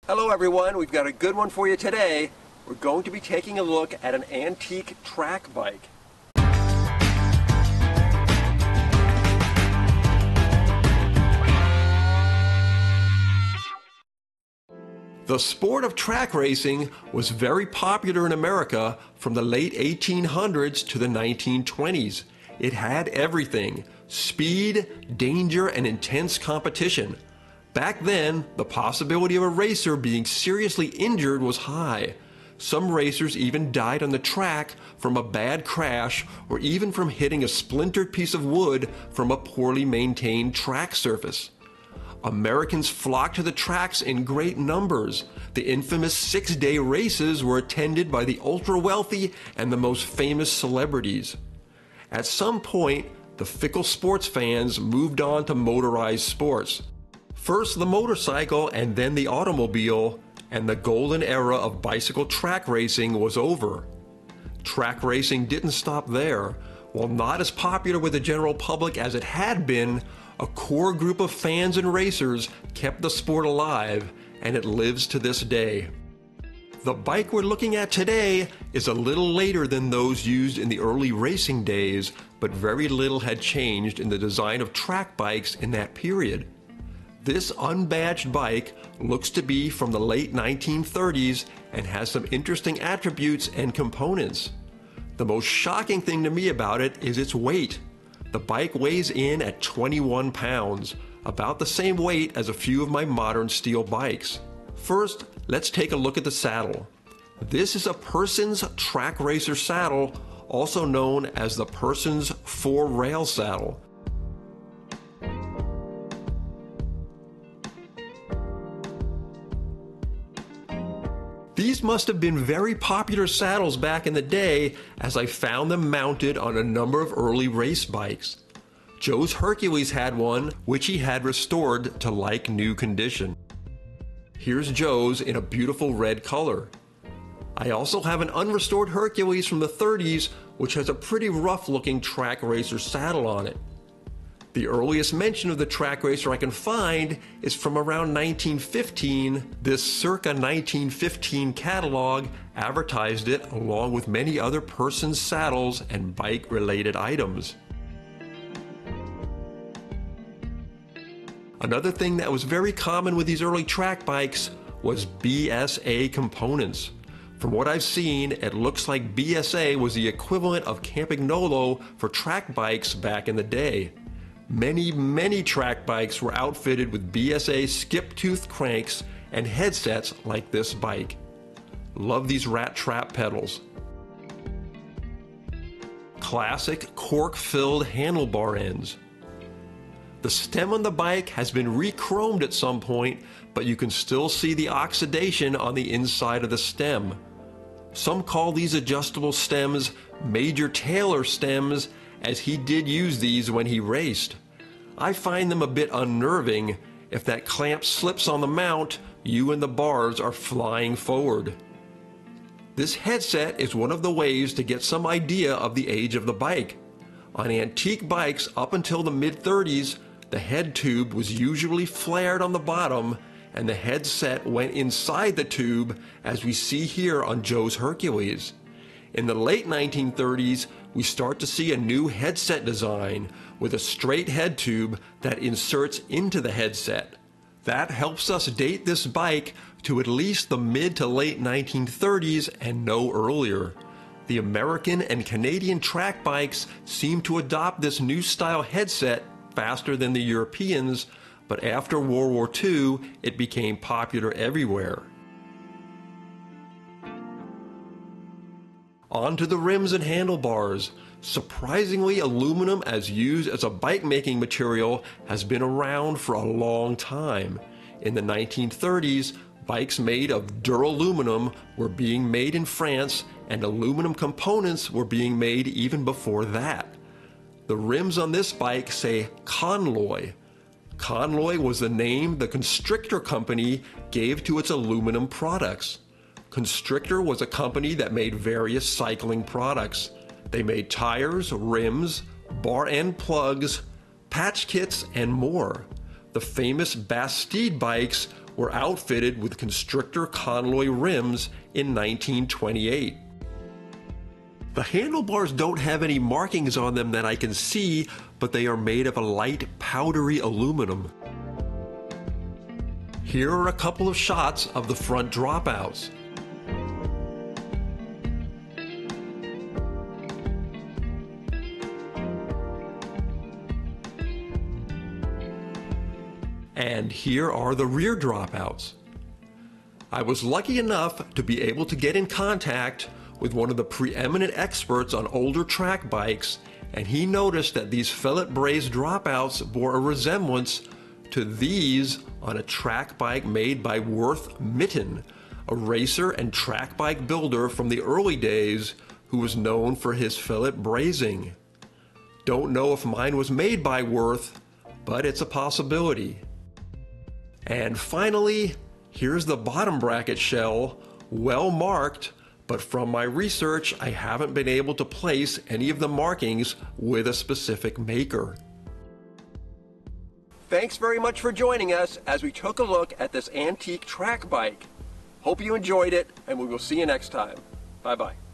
Hello everyone, we've got a good one for you today. We're going to be taking a look at an antique track bike. The sport of track racing was very popular in America from the late 1800s to the 1920s. It had everything: speed, danger, and intense competition. Back then, the possibility of a racer being seriously injured was high. Some racers even died on the track from a bad crash or even from hitting a splintered piece of wood from a poorly maintained track surface. Americans flocked to the tracks in great numbers. The infamous six-day races were attended by the ultra-wealthy and the most famous celebrities. At some point, the fickle sports fans moved on to motorized sports. First the motorcycle and then the automobile, and the golden era of bicycle track racing was over. Track racing didn't stop there. While not as popular with the general public as it had been, a core group of fans and racers kept the sport alive, and it lives to this day. The bike we're looking at today is a little later than those used in the early racing days, but very little had changed in the design of track bikes in that period. This unbadged bike looks to be from the late 1930s and has some interesting attributes and components. The most shocking thing to me about it is its weight. The bike weighs in at 21 pounds, about the same weight as a few of my modern steel bikes. First, let's take a look at the saddle. This is a Persons Track Racer saddle, also known as the Persons 4-rail saddle. These must have been very popular saddles back in the day, as I found them mounted on a number of early race bikes. Joe's Hercules had one, which he had restored to like new condition. Here's Joe's in a beautiful red color. I also have an unrestored Hercules from the 30s, which has a pretty rough looking track racer saddle on it. The earliest mention of the track racer I can find is from around 1915. This circa 1915 catalog advertised it along with many other Persons saddles and bike-related items. Another thing that was very common with these early track bikes was BSA components. From what I've seen, it looks like BSA was the equivalent of Campagnolo for track bikes back in the day. Many track bikes were outfitted with BSA skip-tooth cranks and headsets like this bike. Love these rat trap pedals. Classic cork-filled handlebar ends. The stem on the bike has been re-chromed at some point, but you can still see the oxidation on the inside of the stem. Some call these adjustable stems Major Taylor stems, as he did use these when he raced. I find them a bit unnerving. If that clamp slips on the mount, you and the bars are flying forward. This headset is one of the ways to get some idea of the age of the bike. On antique bikes up until the mid-30s, the head tube was usually flared on the bottom, and the headset went inside the tube, as we see here on Joe's Hercules. In the late 1930s, we start to see a new headset design with a straight head tube that inserts into the headset. That helps us date this bike to at least the mid to late 1930s and no earlier. The American and Canadian track bikes seem to adopt this new style headset faster than the Europeans, but after World War II, it became popular everywhere. On to the rims and handlebars. Surprisingly, aluminum as used as a bike-making material has been around for a long time. In the 1930s, bikes made of duraluminum were being made in France, and aluminum components were being made even before that. The rims on this bike say Conloy. Conloy was the name the Constrictor company gave to its aluminum products. Constrictor was a company that made various cycling products. They made tires, rims, bar end plugs, patch kits, and more. The famous Bastide bikes were outfitted with Constrictor Conloy rims in 1928. The handlebars don't have any markings on them that I can see, but they are made of a light powdery aluminum. Here are a couple of shots of the front dropouts. And here are the rear dropouts. I was lucky enough to be able to get in contact with one of the preeminent experts on older track bikes, and he noticed that these fillet braze dropouts bore a resemblance to these on a track bike made by Worth Mitten, a racer and track bike builder from the early days who was known for his fillet brazing. Don't know if mine was made by Worth, but it's a possibility. And finally, here's the bottom bracket shell, well marked, but from my research, I haven't been able to place any of the markings with a specific maker. Thanks very much for joining us as we took a look at this antique track bike. Hope you enjoyed it, and we will see you next time. Bye-bye.